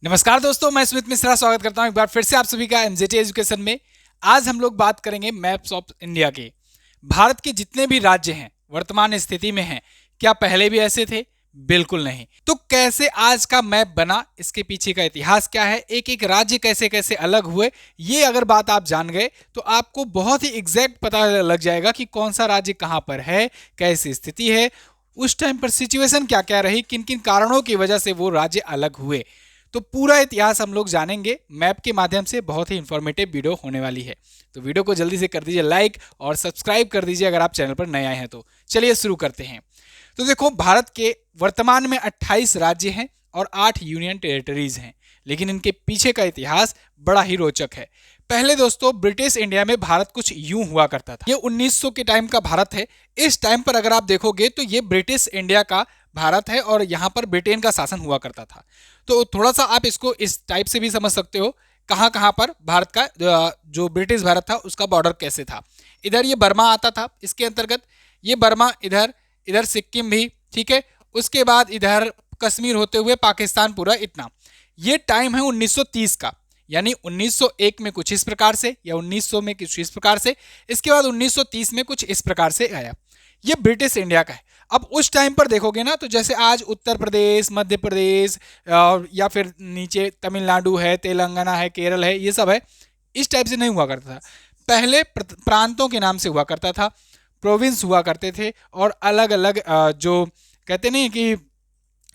नमस्कार दोस्तों, मैं स्मित मिश्रा स्वागत करता हूं एक बार फिर से आप सभी का एमजेटी एजुकेशन में। आज हम लोग बात करेंगे मैप्स ऑफ इंडिया के। भारत के जितने भी राज्य हैं वर्तमान स्थिति में हैं, क्या पहले भी ऐसे थे? बिल्कुल नहीं। तो कैसे आज का मैप बना, इसके पीछे का इतिहास क्या है, एक एक राज्य कैसे कैसे अलग हुए, ये अगर बात आप जान गए तो आपको बहुत ही एग्जैक्ट पता लग जाएगा कि कौन सा राज्य कहां पर है, कैसी स्थिति है, उस टाइम पर सिचुएशन क्या क्या रही, किन किन कारणों की वजह से वो राज्य अलग हुए। तो पूरा इतिहास हम लोग जानेंगे मैप के माध्यम से। बहुत ही इंफॉर्मेटिव वीडियो होने वाली है, तो वीडियो को जल्दी से कर दीजिए लाइक और सब्सक्राइब कर दीजिए अगर आप चैनल पर नए आए हैं तो। चलिए शुरू करते हैं। तो देखो, भारत के वर्तमान में 28 राज्य हैं और 8 यूनियन टेरिटरीज हैं, लेकिन इनके पीछे का इतिहास बड़ा ही रोचक है। पहले दोस्तों ब्रिटिश इंडिया में भारत कुछ यूं हुआ करता था। ये 1900 के टाइम का भारत है। इस टाइम पर अगर आप देखोगे तो ये ब्रिटिश इंडिया का भारत है और यहाँ पर ब्रिटेन का शासन हुआ करता था। तो थोड़ा सा आप इसको इस टाइप से भी समझ सकते हो, कहाँ कहाँ पर भारत का जो ब्रिटिश भारत था उसका बॉर्डर कैसे था। इधर ये बर्मा आता था इसके अंतर्गत, ये बर्मा इधर, इधर सिक्किम भी, ठीक है। उसके बाद इधर कश्मीर होते हुए पाकिस्तान पूरा इतना। ये टाइम है 1930 का, यानी 1901 में कुछ इस प्रकार से या 1900 में कुछ इस प्रकार से, इसके बाद 1930 में कुछ इस प्रकार से आया। ये ब्रिटिश इंडिया का है। अब उस टाइम पर देखोगे ना, तो जैसे आज उत्तर प्रदेश, मध्य प्रदेश या फिर नीचे तमिलनाडु है, तेलंगाना है, केरल है, ये सब है, इस टाइप से नहीं हुआ करता था। पहले प्रांतों के नाम से हुआ करता था, प्रोविंस हुआ करते थे, और अलग अलग जो कहते नहीं कि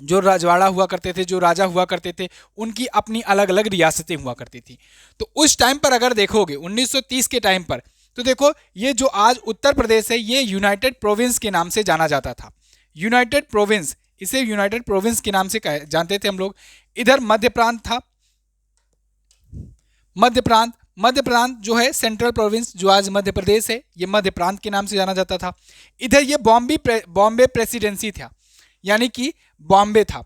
जो राजवाड़ा हुआ करते थे, जो राजा हुआ करते थे, उनकी अपनी अलग अलग रियासतें हुआ करती थी। तो उस टाइम पर अगर देखोगे 1930 के टाइम पर, तो देखो ये जो आज उत्तर प्रदेश है ये यूनाइटेड प्रोविंस के नाम से जाना जाता था। यूनाइटेड प्रोविंस, इसे यूनाइटेड प्रोविंस के नाम से जानते थे हम लोग। इधर मध्य प्रांत था, मध्य प्रांत जो है सेंट्रल प्रोविंस, जो आज मध्य प्रदेश है, ये मध्य प्रांत के नाम से जाना जाता था। इधर ये बॉम्बे प्रेसिडेंसी था, यानी कि बॉम्बे था।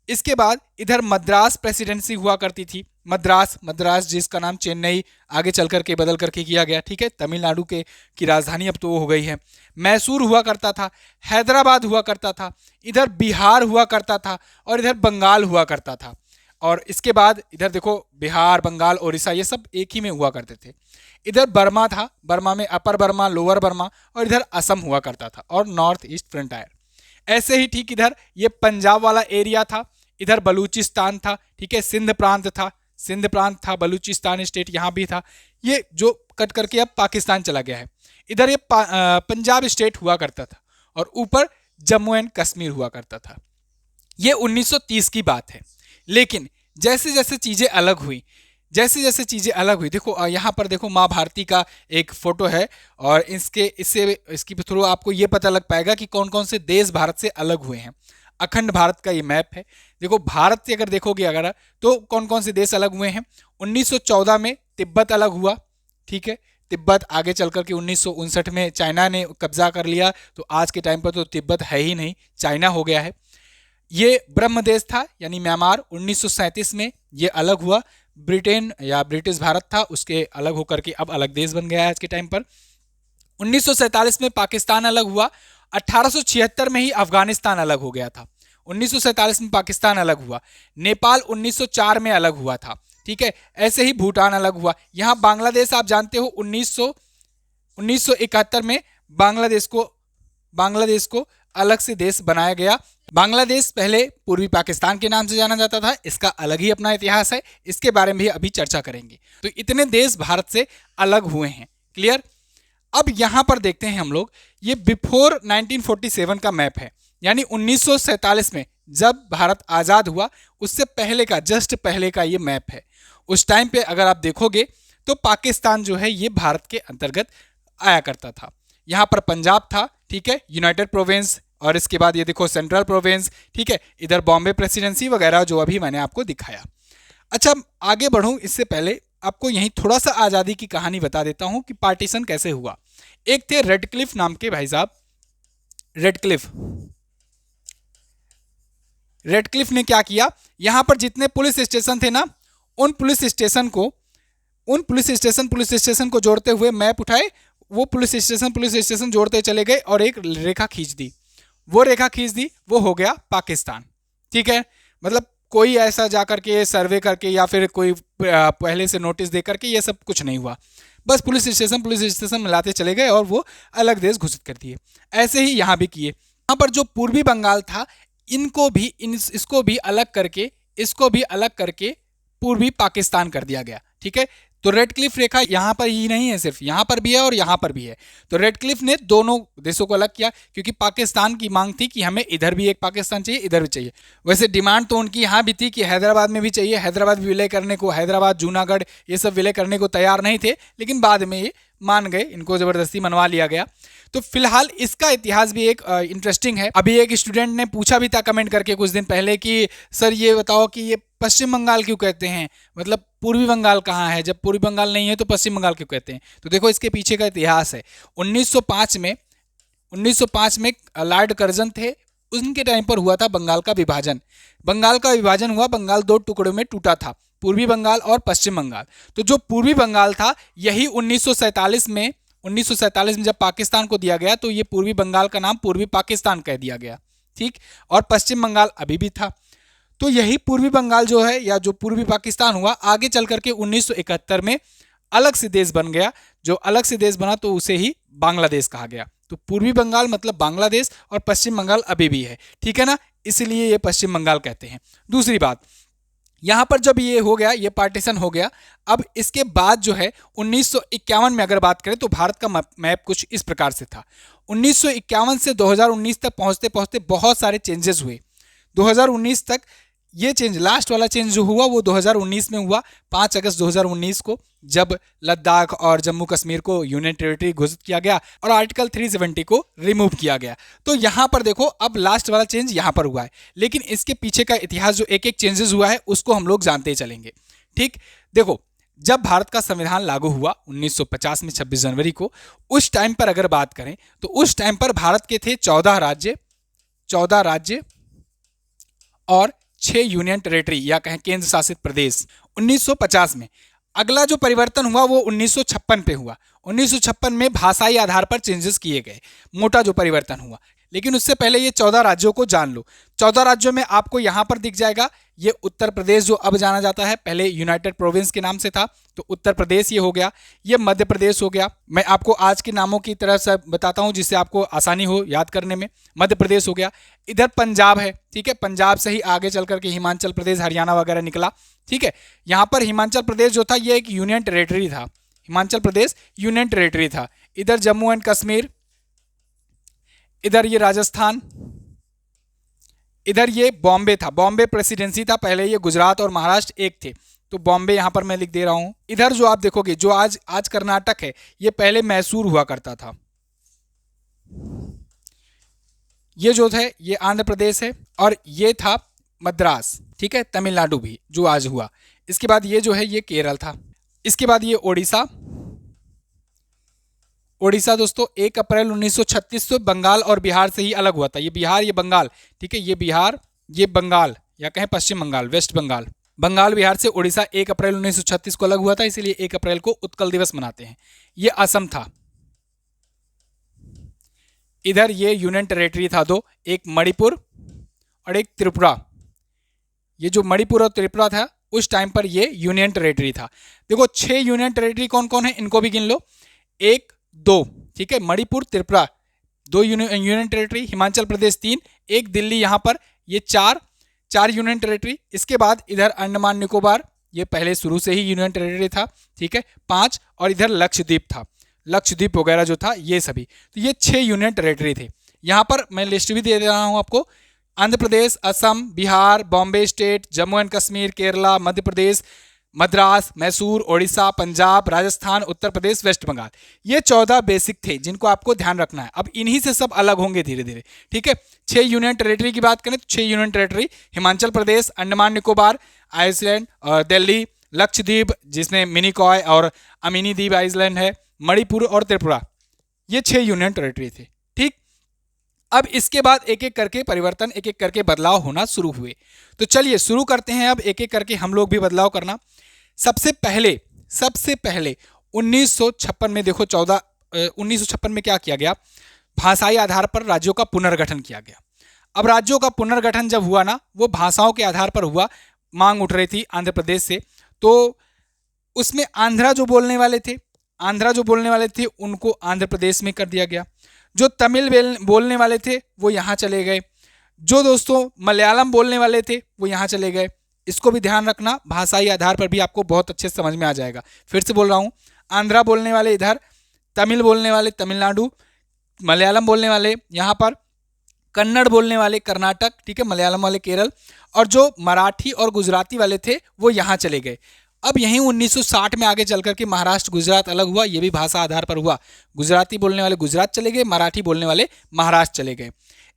इसके बाद इधर मद्रास प्रेसिडेंसी हुआ करती थी। मद्रास जिसका नाम चेन्नई आगे चल करके बदल करके किया गया, ठीक है, तमिलनाडु के की राजधानी अब तो वो हो गई है। मैसूर हुआ करता था, हैदराबाद हुआ करता था, इधर बिहार हुआ करता था, और इधर बंगाल हुआ करता था। और इसके बाद इधर देखो बिहार, बंगाल, उड़ीसा, ये सब एक ही में हुआ करते थे। इधर बर्मा था, बर्मा में अपर बर्मा, लोअर बर्मा, और इधर असम हुआ करता था, और नॉर्थ ईस्ट फ्रंटायर। ऐसे ही ठीक इधर ये पंजाब वाला एरिया था, इधर बलूचिस्तान था, ठीक है, सिंध प्रांत था, बलूचिस्तान स्टेट यहाँ भी था। ये जो कट करके अब पाकिस्तान चला गया है। इधर ये पंजाब स्टेट हुआ करता था, और ऊपर जम्मू एंड कश्मीर हुआ करता था। ये 1930 की बात है। लेकिन जैसे जैसे चीजें अलग हुई, देखो यहाँ पर देखो माँ भारती का एक फोटो है, और इसके थ्रू आपको ये पता लग पाएगा कि कौन कौन से देश भारत से अलग हुए हैं। अखंड भारत का ये मैप है। देखो भारत से अगर देखोगे अगर, तो कौन कौन से देश अलग हुए हैं। 1914 में तिब्बत अलग हुआ, ठीक है। तिब्बत आगे चल करके 1959 में चाइना ने कब्जा कर लिया, तो आज के टाइम पर तो तिब्बत है ही नहीं, चाइना हो गया है। ये ब्रह्म देश था, यानी म्यांमार, 1937 में ये अलग हुआ। ब्रिटेन या ब्रिटिश भारत था, उसके अलग होकर के अब अलग देश बन गया है आज के टाइम पर। 1947 में पाकिस्तान अलग हुआ। 1876 में ही अफगानिस्तान अलग हो गया था। 1947 में पाकिस्तान अलग हुआ। नेपाल 1904 में अलग हुआ था, ठीक है। ऐसे ही भूटान अलग हुआ। यहाँ बांग्लादेश आप जानते हो 1971 में बांग्लादेश को अलग से देश बनाया गया। बांग्लादेश पहले पूर्वी पाकिस्तान के नाम से जाना जाता था, इसका अलग ही अपना इतिहास है, इसके बारे में भी अभी चर्चा करेंगे। तो इतने देश भारत से अलग हुए हैं, क्लियर। अब यहां पर देखते हैं हम लोग, ये बिफोर 1947 का मैप है, यानी 1947 में जब भारत आजाद हुआ उससे पहले का, जस्ट पहले का ये मैप है। उस टाइम पे अगर आप देखोगे तो पाकिस्तान जो है ये भारत के अंतर्गत आया करता था। यहां पर पंजाब था, ठीक है, यूनाइटेड प्रोविंस, और इसके बाद ये देखो सेंट्रल प्रोविंस, ठीक है, इधर बॉम्बे प्रेसिडेंसी वगैरह जो अभी मैंने आपको दिखाया। अच्छा, आगे बढ़ूं इससे पहले आपको यहीं थोड़ा सा आज़ादी की कहानी बता देता हूं कि पार्टीशन कैसे हुआ। एक थे रेडक्लिफ नाम के भाई साहब, रेडक्लिफ ने क्या किया, यहां पर जितने पुलिस स्टेशन थे ना, उन पुलिस स्टेशन को जोड़ते हुए मैप उठाए, वो पुलिस स्टेशन जोड़ते चले गए और एक रेखा खींच दी। वो हो गया पाकिस्तान, ठीक है। मतलब कोई ऐसा जा करके सर्वे करके या फिर कोई पहले से नोटिस दे करके ये सब कुछ नहीं हुआ। बस पुलिस स्टेशन मिलाते चले गए और वो अलग देश घोषित कर दिए। ऐसे ही यहाँ भी किए। यहाँ पर जो पूर्वी बंगाल था, इनको भी इसको भी अलग करके पूर्वी पाकिस्तान कर दिया गया। ठीक है, तो रेड क्लिफ रेखा यहाँ पर ही नहीं है, सिर्फ यहाँ पर भी है और यहाँ पर भी है। तो रेड क्लिफ ने दोनों देशों को अलग किया क्योंकि पाकिस्तान की मांग थी कि हमें इधर भी एक पाकिस्तान चाहिए, इधर भी चाहिए। वैसे डिमांड तो उनकी यहाँ भी थी कि हैदराबाद में भी चाहिए, हैदराबाद भी विलय करने को, हैदराबाद जूनागढ़ ये सब विलय करने को तैयार नहीं थे, लेकिन बाद में ये मान गए, इनको जबरदस्ती मनवा लिया गया। तो फिलहाल इसका इतिहास भी एक इंटरेस्टिंग है। अभी एक स्टूडेंट ने पूछा भी था कमेंट करके कुछ दिन पहले कि सर ये बताओ कि ये पश्चिम बंगाल क्यों कहते हैं, मतलब पूर्वी बंगाल कहाँ है, जब पूर्वी बंगाल नहीं है तो पश्चिम बंगाल क्यों कहते हैं। तो देखो इसके पीछे का इतिहास है। 1905 में लॉर्ड कर्जन थे, उनके टाइम पर हुआ था बंगाल का विभाजन। बंगाल का विभाजन हुआ, बंगाल दो टुकड़ों में टूटा था, पूर्वी बंगाल और पश्चिम बंगाल। तो जो पूर्वी बंगाल था यही 1947 में जब पाकिस्तान को दिया गया तो ये पूर्वी बंगाल का नाम पूर्वी पाकिस्तान कह दिया गया। ठीक, और पश्चिम बंगाल अभी भी था। तो यही पूर्वी बंगाल जो है या जो पूर्वी पाकिस्तान हुआ, आगे चल करके 1971 में अलग से देश बन गया। जो अलग से देश बना तो उसे ही बांग्लादेश कहा गया। तो पूर्वी बंगाल मतलब बांग्लादेश और पश्चिम बंगाल अभी भी है। ठीक है ना, इसलिए ये पश्चिम बंगाल कहते हैं। दूसरी बात, यहाँ पर जब ये हो गया, ये पार्टीशन हो गया, अब इसके बाद जो है 1951 में अगर बात करें तो भारत का मैप कुछ इस प्रकार से था। 1951 से 2019 तक पहुँचते पहुँचते बहुत सारे चेंजेस हुए। 2019 तक ये चेंज, लास्ट वाला चेंज जो हुआ वो 2019 में हुआ, 5 अगस्त 2019 को, जब लद्दाख और जम्मू कश्मीर को यूनियन टेरिटरी घोषित किया गया और आर्टिकल 370 को रिमूव किया गया। तो यहाँ पर देखो अब लास्ट वाला चेंज यहाँ पर हुआ है, लेकिन इसके पीछे का इतिहास जो एक एक चेंजेस हुआ है उसको हम लोग जानते चलेंगे। ठीक, देखो जब भारत का संविधान लागू हुआ 1950 में 26 जनवरी को, उस टाइम पर अगर बात करें तो उस टाइम पर भारत के थे 14 राज्य और 6 यूनियन टेरिटरी या कहें केंद्र शासित प्रदेश 1950 में। अगला जो परिवर्तन हुआ वो 1956 पे हुआ। 1956 में भाषाई आधार पर चेंजेस किए गए, मोटा जो परिवर्तन हुआ। लेकिन उससे पहले ये 14 राज्यों को जान लो। 14 राज्यों में आपको यहाँ पर दिख जाएगा ये उत्तर प्रदेश जो अब जाना जाता है, पहले यूनाइटेड प्रोविंस के नाम से था, तो उत्तर प्रदेश ये हो गया। ये मध्य प्रदेश हो गया। मैं आपको आज के नामों की तरह से बताता हूँ जिससे आपको आसानी हो याद करने में। मध्य प्रदेश हो गया। इधर पंजाब है, ठीक है, पंजाब से ही आगे चल करके हिमाचल प्रदेश, हरियाणा वगैरह निकला। ठीक है, यहाँ पर हिमाचल प्रदेश जो था ये एक यूनियन टेरिटरी था, हिमाचल प्रदेश यूनियन टेरिटरी था। इधर जम्मू एंड कश्मीर, इधर ये राजस्थान, इधर ये बॉम्बे था, बॉम्बे प्रेसिडेंसी था। पहले ये गुजरात और महाराष्ट्र एक थे, तो बॉम्बे यहां पर मैं लिख दे रहा हूं। इधर जो आप देखोगे जो आज कर्नाटक है, ये पहले मैसूर हुआ करता था। ये जो है ये आंध्र प्रदेश है और ये था मद्रास। ठीक है, तमिलनाडु भी जो आज हुआ। इसके बाद ये जो है ये केरल था। इसके बाद ये ओडिशा। ओडिशा दोस्तों 1 अप्रैल 1936 से बंगाल और बिहार से ही अलग हुआ था। ये बिहार, ये बंगाल, ठीक है, ये बिहार, ये बंगाल या कहें पश्चिम बंगाल, वेस्ट बंगाल। बंगाल बिहार से ओडिशा 1 अप्रैल 1936 को अलग हुआ था, इसलिए 1 अप्रैल को उत्कल दिवस मनाते हैं। ये असम था। इधर ये यूनियन टेरिटरी था दो, एक मणिपुर और एक त्रिपुरा। ये जो मणिपुर और त्रिपुरा था उस टाइम पर ये यूनियन टेरिटरी था। देखो 6 यूनियन टेरिटरी कौन कौन है इनको भी गिन लो, 1 2, ठीक है, मणिपुर त्रिपुरा 2 यूनियन टेरिटरी, हिमाचल प्रदेश 3, एक दिल्ली यहाँ पर, ये 4 यूनियन टेरिटरी। इसके बाद इधर अंडमान निकोबार, ये पहले शुरू से ही यूनियन टेरिटरी था, ठीक है, 5, और इधर लक्षद्वीप था, लक्षद्वीप वगैरह जो था ये सभी। तो ये 6 यूनियन टेरिटरी थे। यहाँ पर मैं लिस्ट भी दे रहा हूँ आपको, Andhra Pradesh, Assam, Bihar, Bombay state, Jammu and Kashmir, Kerala, Madhya Pradesh, Madras, Mysore, Odisha, Punjab, Rajasthan, Uttar Pradesh, West Bengal. ये 14 बेसिक थे जिनको आपको ध्यान रखना है। अब इन्हीं से सब अलग होंगे धीरे धीरे, ठीक है। 6 यूनियन टेरिटरी की बात करें तो 6 union territory, Himachal Pradesh, Andaman Nicobar, Iceland और दिल्ली, लक्षद्वीप जिसमें मिनिकॉय और अमिनी द्वीप आइसलैंड है, मणिपुर और त्रिपुरा, ये 6 यूनियन टेरिटरी थे। ठीक, अब इसके बाद एक एक करके परिवर्तन, एक एक करके बदलाव होना शुरू हुए। तो चलिए शुरू करते हैं अब एक एक करके हम लोग भी बदलाव करना। सबसे पहले 1956 में देखो 1956 में क्या किया गया, भाषाई आधार पर राज्यों का पुनर्गठन किया गया। अब राज्यों का पुनर्गठन जब हुआ ना, वो भाषाओं के आधार पर हुआ। मांग उठ रही थी आंध्र प्रदेश से, तो उसमें आंध्रा जो बोलने वाले थे उनको आंध्र प्रदेश में कर दिया गया। जो तमिल बोलने वाले थे वो यहाँ चले गए। जो दोस्तों मलयालम बोलने वाले थे वो यहाँ चले गए। इसको भी ध्यान रखना, भाषाई आधार पर भी आपको बहुत अच्छे से समझ में आ जाएगा। फिर से बोल रहा हूँ, आंध्रा बोलने वाले इधर, तमिल बोलने वाले तमिलनाडु, मलयालम बोलने वाले यहाँ पर, कन्नड़ बोलने वाले कर्नाटक, ठीक है, मलयालम वाले केरल, और जो मराठी और गुजराती वाले थे वो यहाँ चले गए। अब यहीं 1960 में आगे चल करके महाराष्ट्र गुजरात अलग हुआ, ये भी भाषा आधार पर हुआ। गुजराती बोलने वाले गुजरात चले गए, मराठी बोलने वाले महाराष्ट्र चले गए।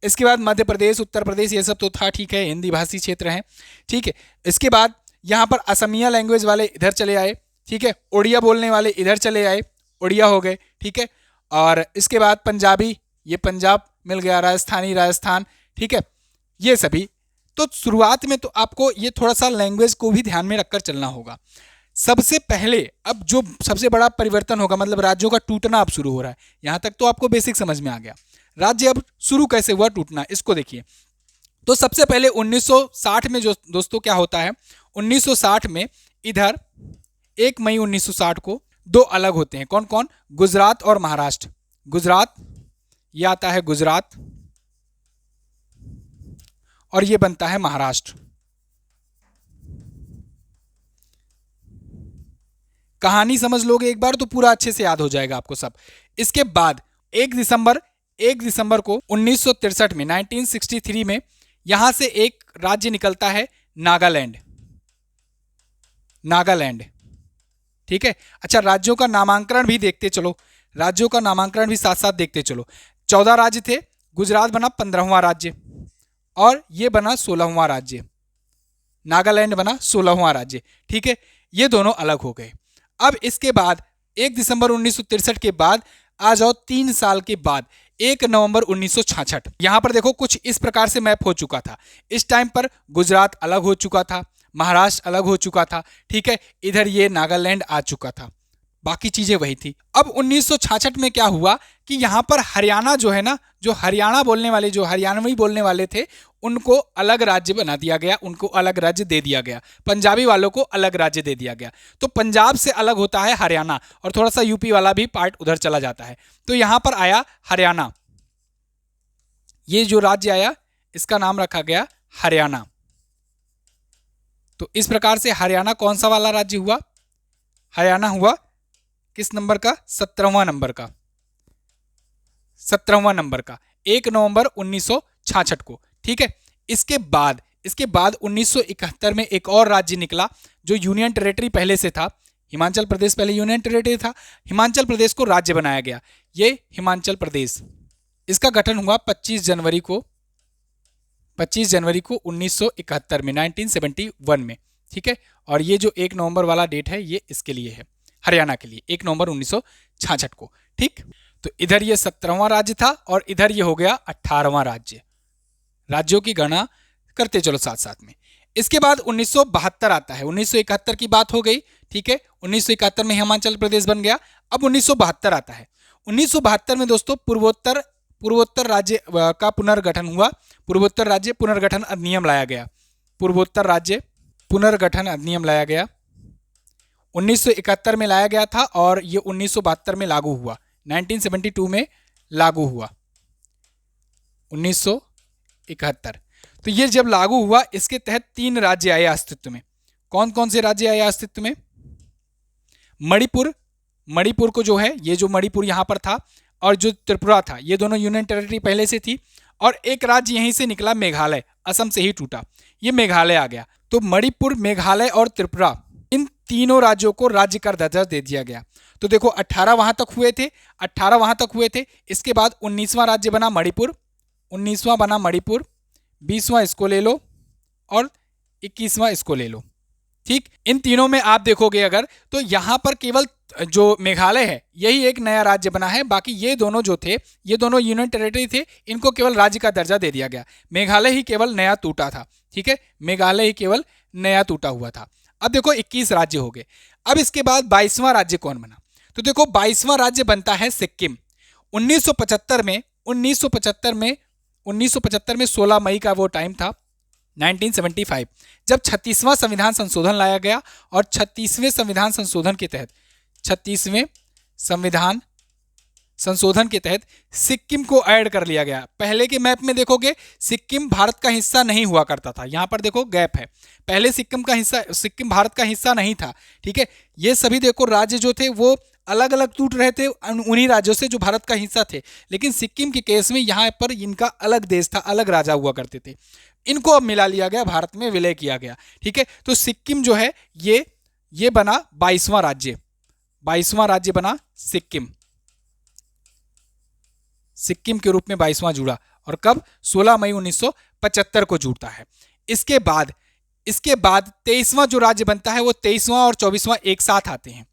इसके बाद मध्य प्रदेश, उत्तर प्रदेश, ये सब तो था, ठीक है, हिंदी भाषी क्षेत्र हैं, ठीक है। इसके बाद यहाँ पर असमिया लैंग्वेज वाले इधर चले आए, ठीक है, उड़िया बोलने वाले इधर चले आए, उड़िया हो गए, ठीक है। और इसके बाद पंजाबी, ये पंजाब मिल गया, राजस्थानी राजस्थान, ठीक है, ये सभी। तो शुरुआत में तो आपको ये थोड़ा सा लैंग्वेज को भी ध्यान में रखकर चलना होगा। सबसे पहले अब जो सबसे बड़ा परिवर्तन होगा, मतलब राज्यों का टूटना अब शुरू हो रहा है। यहाँ तक तो आपको बेसिक समझ में आ गया। राज्य अब शुरू कैसे हुआ टूटना, इसको देखिए। तो सबसे पहले 1960 में जो दोस्तों क्या होता है, 1960 में इधर 1 मई 1960 को दो अलग होते हैं। कौन कौन? गुजरात और महाराष्ट्र। गुजरात, ये आता है गुजरात, और ये बनता है महाराष्ट्र। कहानी समझ लोगे एक बार तो पूरा अच्छे से याद हो जाएगा आपको सब। इसके बाद 1 दिसंबर को 1963 में, 1963 में यहां से एक राज्य निकलता है, नागालैंड। नागालैंड, ठीक है। अच्छा, राज्यों का नामांकन भी देखते चलो, राज्यों का नामांकन भी साथ साथ देखते चलो। 14 राज्य थे, गुजरात बना 15वां राज्य और ये बना 16वां राज्य। नागालैंड बना 16वां राज्य, ठीक है। ये दोनों अलग हो गए। अब इसके बाद 1 दिसंबर 1963 के बाद आ जाओ 3 साल के बाद 1 नवंबर 1966। यहां पर देखो कुछ इस प्रकार से मैप हो चुका था। इस टाइम पर गुजरात अलग हो चुका था, महाराष्ट्र अलग हो चुका था, ठीक है, इधर ये नागालैंड आ चुका था, बाकी चीजें वही थी। अब 1966 में क्या हुआ कि यहां पर हरियाणा जो है ना, जो हरियाणा बोलने वाले, जो हरियाणवी बोलने वाले थे, उनको अलग राज्य बना दिया गया, उनको अलग राज्य दे दिया गया। पंजाबी वालों को अलग राज्य दे दिया गया। तो पंजाब से अलग होता है हरियाणा, और थोड़ा सा यूपी वाला भी पार्ट उधर चला जाता है। तो यहां पर आया हरियाणा, ये जो राज्य आया इसका नाम रखा गया हरियाणा। तो इस प्रकार से हरियाणा कौन सा वाला राज्य हुआ? हरियाणा हुआ किस नंबर का? 17वां नंबर का, 17वां नंबर का, 1 नवंबर 1966 को, ठीक है। इसके बाद 1971 में एक और राज्य निकला जो यूनियन टेरिटरी पहले से था। हिमाचल प्रदेश पहले यूनियन टेरिटरी था, हिमाचल प्रदेश को राज्य बनाया गया, ये हिमाचल प्रदेश। इसका गठन हुआ 25 जनवरी को 1971 में, 1971 में, ठीक है। और ये जो 1 नवंबर वाला डेट है ये इसके लिए है, हरियाणा के लिए, 1 नवंबर 1966 को, ठीक। तो इधर ये 17वां राज्य था और इधर ये हो गया 18वां राज्य। राज्यों की गणना करते चलो साथ साथ में। इसके बाद 1972 आता है, 1971 की बात हो गई, ठीक है। 1971 में हिमाचल प्रदेश बन गया। अब 1972 आता है। 1972 में दोस्तों पूर्वोत्तर राज्य का पुनर्गठन हुआ। पूर्वोत्तर राज्य पुनर्गठन अधिनियम लाया गया। पूर्वोत्तर राज्य पुनर्गठन अधिनियम लाया गया, 1971 में लाया गया था और ये 1972 में लागू हुआ, 1972 में लागू हुआ, 1971। तो ये जब लागू हुआ, इसके तहत 3 राज्य आए अस्तित्व में। कौन कौन से राज्य आए अस्तित्व में? मणिपुर को जो है, ये जो मणिपुर यहां पर था, और जो त्रिपुरा था, ये दोनों यूनियन टेरिटरी पहले से थी। और एक राज्य यहीं से निकला, मेघालय, असम से ही टूटा, ये मेघालय आ गया। तो मणिपुर, मेघालय और त्रिपुरा, इन तीनों राज्यों को राज्य का दर्जा दे दिया गया। तो देखो 18 वहां तक हुए थे। इसके बाद 19वां राज्य बना मणिपुर, 20वां इसको ले लो और 21वां इसको ले लो, ठीक। इन तीनों में आप देखोगे अगर, तो यहां पर केवल जो मेघालय है यही एक नया राज्य बना है। बाकी ये दोनों जो थे, ये दोनों यूनियन टेरिटरी थे, इनको केवल राज्य का दर्जा दे दिया गया। मेघालय ही केवल नया टूटा था, ठीक है, मेघालय ही केवल नया टूटा हुआ था। अब देखो 21 राज्य हो गए। अब इसके बाद 22वां राज्य कौन बना? तो देखो 22वां राज्य बनता है सिक्किम। 1975 में 1975 में 16 मई का वो टाइम था 1975, जब 36वां संविधान संशोधन लाया गया और 36वें संविधान संशोधन के तहत 36वें संविधान संशोधन के तहत सिक्किम को ऐड कर लिया गया। पहले के मैप में देखोगे सिक्किम भारत का हिस्सा नहीं हुआ करता था, यहाँ पर देखो गैप है, पहले सिक्किम भारत का हिस्सा नहीं था। ठीक है, ये सभी देखो राज्य जो थे वो अलग अलग टूट रहे थे उन्हीं राज्यों से जो भारत का हिस्सा थे, लेकिन सिक्किम के केस में यहाँ पर इनका अलग देश था, अलग राजा हुआ करते थे, इनको अब मिला लिया गया, भारत में विलय किया गया। ठीक है, तो सिक्किम जो है ये बना 22वां राज्य, 22वां राज्य बना सिक्किम, सिक्किम के रूप में 22वां जुड़ा, और कब 16 मई 1975 को जुड़ता है। इसके बाद 23वां जो राज्य बनता है वो 23वां और 24वां एक साथ आते हैं।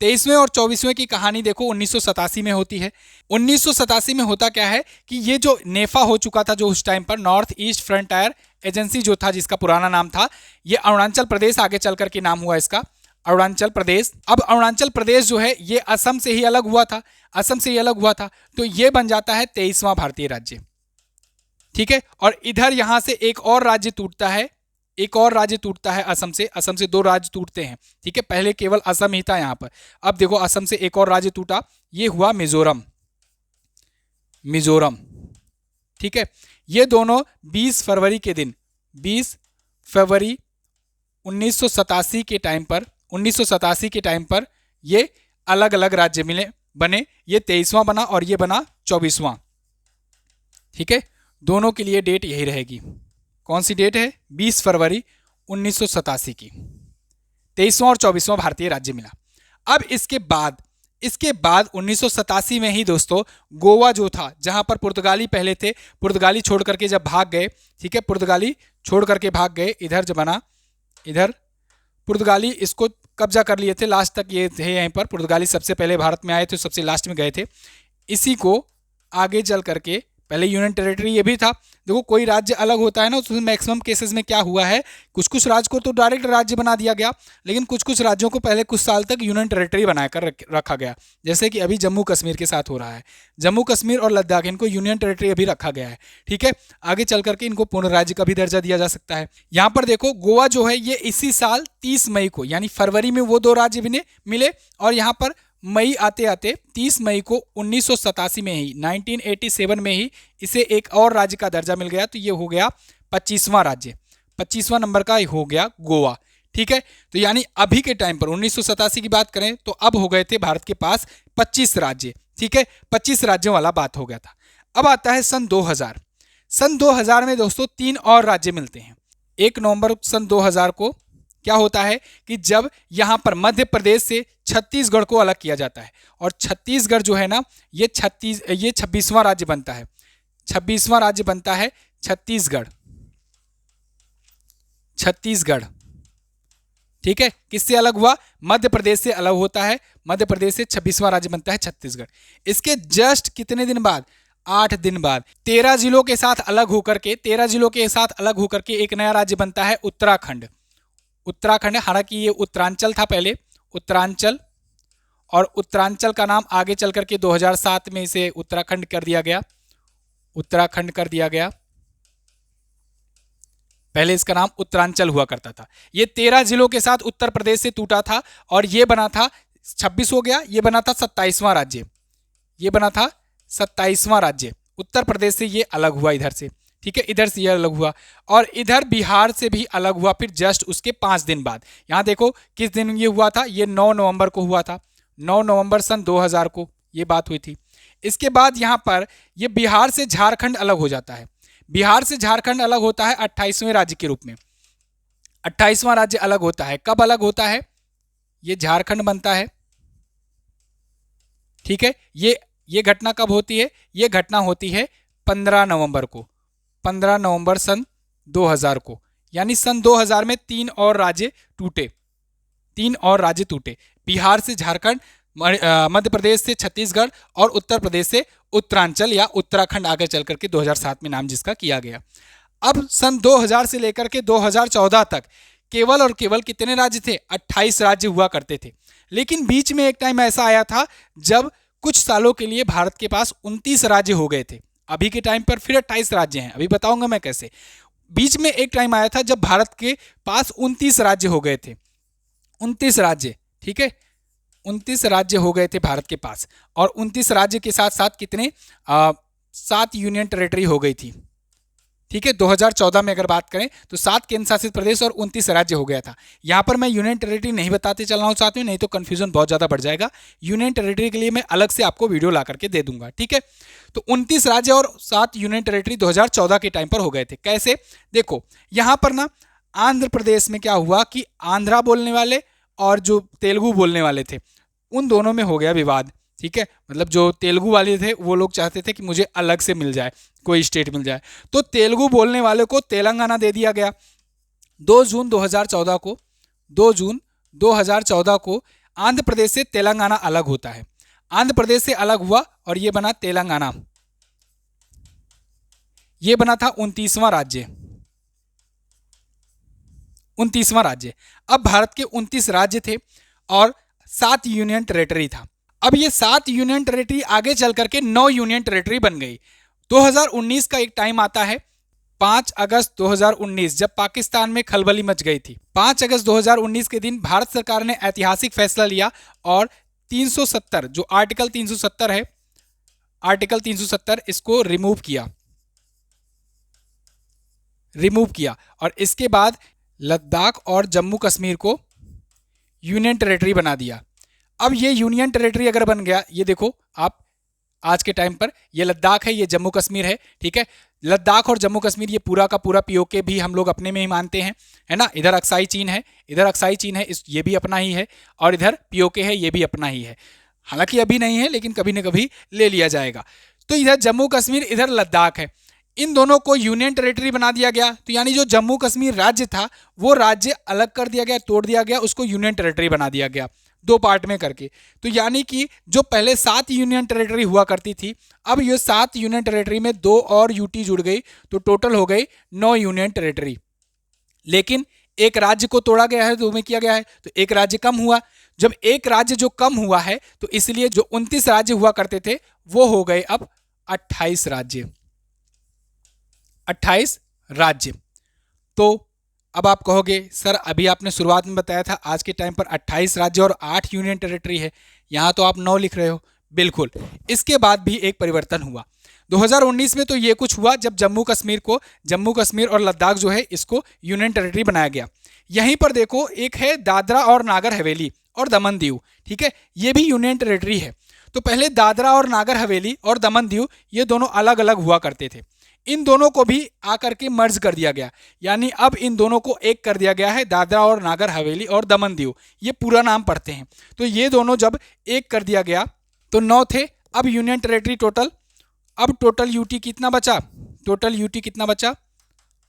23वें और 24वें की कहानी देखो 1987 में होती है। 1987 में होता क्या है कि ये जो नेफा हो चुका था जो उस टाइम पर नॉर्थ ईस्ट फ्रंटियर एजेंसी जो था, जिसका पुराना नाम था, ये अरुणाचल प्रदेश आगे चल करके नाम हुआ इसका, अरुणाचल प्रदेश। अब अरुणाचल प्रदेश जो है ये असम से ही अलग हुआ था, तो ये बन जाता है 23वां भारतीय राज्य। ठीक है, और इधर यहां से एक और राज्य टूटता है असम से 2 राज्य टूटते हैं। ठीक है, पहले केवल असम ही था यहाँ पर, अब देखो असम से एक और राज्य टूटा, ये हुआ मिजोरम। ठीक है, ये दोनों 20 फरवरी 1987 के टाइम पर ये अलग अलग राज्य बने, ये 23वां बना और ये बना 24वां। ठीक है, दोनों के लिए डेट यही रहेगी। कौन सी डेट है? 20 फरवरी 1987 की 23वां और 24वां भारतीय राज्य मिला। अब इसके बाद 1987 में ही दोस्तों गोवा जो था, जहां पर पुर्तगाली पहले थे, पुर्तगाली छोड़ करके जब भाग गए, ठीक है, पुर्तगाली छोड़ करके भाग गए, इधर जब बना, इधर पुर्तगाली इसको कब्जा कर लिए थे, लास्ट तक ये थे यहीं पर, पुर्तगाली सबसे पहले भारत में आए थे, सबसे लास्ट में गए थे। इसी को आगे चल करके, पहले यूनियन टेरिटरी ये भी था। देखो कोई राज्य अलग होता है ना, तो मैक्सिमम केसेस में क्या हुआ है, कुछ राज्य को तो डायरेक्ट राज्य बना दिया गया, लेकिन कुछ राज्यों को पहले कुछ साल तक यूनियन टेरिटरी बनाकर रखा गया, जैसे कि अभी जम्मू कश्मीर के साथ हो रहा है। जम्मू कश्मीर और लद्दाख, इनको यूनियन टेरिटरी अभी रखा गया है। ठीक है, आगे चल करके इनको पूर्ण राज्य का भी दर्जा दिया जा सकता है। यहाँ पर देखो गोवा जो है ये इसी साल 30 मई को, यानी फरवरी में वो 2 राज्य मिले, और यहाँ पर मई आते आते 30 मई को 1987 में ही, 1987 में ही इसे एक और राज्य का दर्जा मिल गया, तो ये हो गया 25वां राज्य, 25वां नंबर का हो गया गोवा। ठीक है, तो यानी अभी के टाइम पर 1987 की बात करें तो अब हो गए थे भारत के पास 25 राज्य। ठीक है, 25 राज्यों वाला बात हो गया था। अब आता है सन 2000। सन 2000 में दोस्तों 3 और राज्य मिलते हैं। 1 नवंबर सन 2000 को क्या होता है कि जब यहां पर मध्य प्रदेश से छत्तीसगढ़ को अलग किया जाता है, और छत्तीसगढ़ जो है ना, ये 26वां राज्य बनता है, 26वां राज्य बनता है छत्तीसगढ़। ठीक है, किससे अलग हुआ? मध्य प्रदेश से अलग होता है, मध्य प्रदेश से 26वां राज्य बनता है छत्तीसगढ़। इसके जस्ट कितने दिन बाद, 8 दिन बाद 13 जिलों के साथ अलग होकर के एक नया राज्य बनता है उत्तराखंड। हालांकि ये उत्तरांचल था पहले, उत्तरांचल, और उत्तरांचल का नाम आगे चल करके 2007 में इसे उत्तराखंड कर दिया गया। पहले इसका नाम उत्तरांचल हुआ करता था। ये 13 जिलों के साथ उत्तर प्रदेश से टूटा था, और ये बना था 26 हो गया, ये बना था 27वां राज्य। उत्तर प्रदेश से ये अलग हुआ इधर से। ठीक है, इधर से ये अलग हुआ, और इधर बिहार से भी अलग हुआ फिर जस्ट उसके 5 दिन बाद। यहां देखो किस दिन ये हुआ था, ये 9 नवंबर को हुआ था, 9 नवंबर सन 2000 को ये बात हुई थी। इसके बाद यहां पर ये बिहार से झारखंड अलग हो जाता है। बिहार से झारखंड अलग होता है 28वें राज्य के रूप में। 28वां राज्य अलग होता है। कब अलग होता है? ये झारखंड बनता है। ठीक है, ये घटना कब होती है? ये घटना होती है 15 नवंबर को, 15 नवंबर सन 2000 को। यानी सन 2000 में 3 और राज्य टूटे। बिहार से झारखंड, मध्य प्रदेश से छत्तीसगढ़, और उत्तर प्रदेश से उत्तरांचल या उत्तराखंड आगे चल करके 2007 में नाम जिसका किया गया। अब सन 2000 से लेकर के 2014 तक केवल और केवल कितने राज्य थे? 28 राज्य हुआ करते थे। लेकिन बीच में एक टाइम ऐसा आया था जब कुछ सालों के लिए भारत के पास 29 राज्य हो गए थे। अभी के टाइम पर फिर 28 राज्य हैं, अभी बताऊंगा मैं कैसे। बीच में एक टाइम आया था जब भारत के पास 29 राज्य हो गए थे, 29 राज्य, ठीक है, 29 राज्य हो गए थे भारत के पास, और 29 राज्य के साथ साथ कितने 7 यूनियन टेरिटरी हो गई थी, ठीक है। 2014 में अगर बात करें तो 7 केंद्र शासित प्रदेश और 29 राज्य हो गया था। यहाँ पर मैं यूनियन टेरिटरी नहीं बताते चल रहा हूँ साथ में, नहीं तो कंफ्यूजन बहुत ज़्यादा बढ़ जाएगा। यूनियन टेरिटरी के लिए मैं अलग से आपको वीडियो ला करके दे दूंगा, ठीक है। तो 29 राज्य और 7 यूनियन टेरिटरी 2014 के टाइम पर हो गए थे। कैसे, देखो यहाँ पर ना आंध्र प्रदेश में क्या हुआ कि आंध्रा बोलने वाले और जो तेलुगु बोलने वाले थे उन दोनों में हो गया विवाद, ठीक है। मतलब जो तेलुगु वाले थे वो लोग चाहते थे कि मुझे अलग से मिल जाए, कोई स्टेट मिल जाए, तो तेलुगु बोलने वाले को तेलंगाना दे दिया गया। 2 जून 2014 को 2 जून 2014 को आंध्र प्रदेश से तेलंगाना अलग होता है। आंध्र प्रदेश से अलग हुआ और ये बना तेलंगाना, ये बना था 29वां राज्य, 29वां राज्य। अब भारत के 29 राज्य थे और 7 यूनियन टेरिटरी था। अब ये 7 यूनियन टेरिटरी आगे चल करके 9 यूनियन टेरिटरी बन गई। 2019 का एक टाइम आता है 5 अगस्त 2019, जब पाकिस्तान में खलबली मच गई थी। 5 अगस्त 2019 के दिन भारत सरकार ने ऐतिहासिक फैसला लिया और 370 जो आर्टिकल 370 है, आर्टिकल 370 इसको रिमूव किया और इसके बाद लद्दाख और जम्मू कश्मीर को यूनियन टेरिटरी बना दिया। अब ये यूनियन टेरिटरी अगर बन गया, ये देखो आप आज के टाइम पर ये लद्दाख है, ये जम्मू कश्मीर है, ठीक है। लद्दाख और जम्मू कश्मीर ये पूरा का पूरा पीओके भी हम लोग अपने में ही मानते हैं, है ना। इधर अक्साई चीन है, इधर अक्साई चीन है, ये भी अपना ही है, और इधर पीओके है, ये भी अपना ही है। हालांकि अभी नहीं है लेकिन कभी न कभी ले लिया जाएगा। तो इधर जम्मू कश्मीर, इधर लद्दाख है, इन दोनों को यूनियन टेरिटरी बना दिया गया। तो यानी जो जम्मू कश्मीर राज्य था वो राज्य अलग कर दिया गया, तोड़ दिया गया, उसको यूनियन टेरिटरी बना दिया गया 2 पार्ट में करके। तो यानी कि जो पहले 7 यूनियन टेरिटरी हुआ करती थी, अब ये 7 यूनियन टेरिटरी में 2 और यूटी जुड़ गई, तो टोटल हो गई 9 यूनियन टेरिटरी। लेकिन एक राज्य को तोड़ा गया है, 2 में किया गया है, तो एक राज्य कम हुआ। जब एक राज्य जो कम हुआ है तो इसलिए जो 29 राज्य हुआ करते थे वो हो गए अब 28 राज्य, 28 राज्य। तो अब आप कहोगे सर अभी आपने शुरुआत में बताया था आज के टाइम पर 28 राज्य और 8 यूनियन टेरिटरी है, यहाँ तो आप 9 लिख रहे हो। बिल्कुल, इसके बाद भी एक परिवर्तन हुआ 2019 में। तो ये कुछ हुआ जब जम्मू कश्मीर और लद्दाख जो है इसको यूनियन टेरिटरी बनाया गया। यहीं पर देखो एक है दादरा और नागर हवेली और दमन दीव, ठीक है, ये भी यूनियन टेरिटरी है। तो पहले दादरा और नागर हवेली और दमन दीव ये दोनों अलग अलग हुआ करते थे, इन दोनों को भी आकर के मर्ज कर दिया गया, यानी अब इन दोनों को एक कर दिया गया है, दादरा और नागर हवेली और दमन दीव, ये पूरा नाम पढ़ते हैं। तो ये दोनों जब एक कर दिया गया तो 9 थे। अब यूनियन टेरिटरी टोटल, अब टोटल यूटी कितना बचा, टोटल यूटी कितना बचा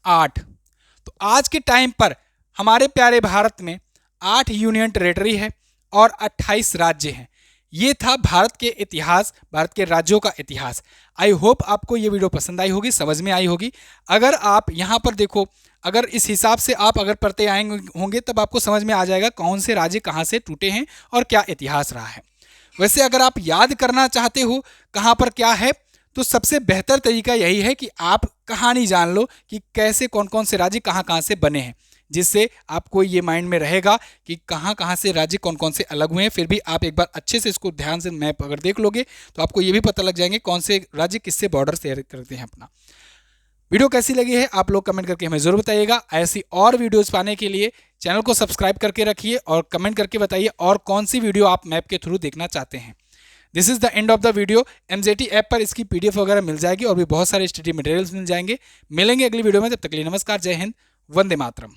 8। तो आज के टाइम पर हमारे प्यारे भारत में 8 यूनियन टेरिटरी है और 28 राज्य हैं। ये था भारत के इतिहास, भारत के राज्यों का इतिहास। आई होप आपको ये वीडियो पसंद आई होगी, समझ में आई होगी। अगर आप यहाँ पर देखो, अगर इस हिसाब से आप अगर पढ़ते आएंगे होंगे तब आपको समझ में आ जाएगा कौन से राज्य कहाँ से टूटे हैं और क्या इतिहास रहा है। वैसे अगर आप याद करना चाहते हो कहाँ पर क्या है, तो सबसे बेहतर तरीका यही है कि आप कहानी जान लो कि कैसे कौन कौन से राज्य कहाँ कहाँ से बने हैं, जिससे आपको ये माइंड में रहेगा कि कहाँ कहाँ से राज्य कौन कौन से अलग हुए हैं। फिर भी आप एक बार अच्छे से इसको ध्यान से मैप अगर देख लोगे तो आपको ये भी पता लग जाएंगे कौन से राज्य किससे बॉर्डर शेयर करते हैं अपना। वीडियो कैसी लगी है आप लोग कमेंट करके हमें जरूर बताइएगा। ऐसी और वीडियोस पाने के लिए चैनल को सब्सक्राइब करके रखिए और कमेंट करके बताइए और कौन सी वीडियो आप मैप के थ्रू देखना चाहते हैं। This is the end of the video. MJT app पर इसकी पीडीएफ वगैरह मिल जाएगी और भी बहुत सारे स्टडी मटेरियल्स मिल जाएंगे। मिलेंगे अगली वीडियो में, तब तक के लिए नमस्कार, जय हिंद, वंदे मातरम।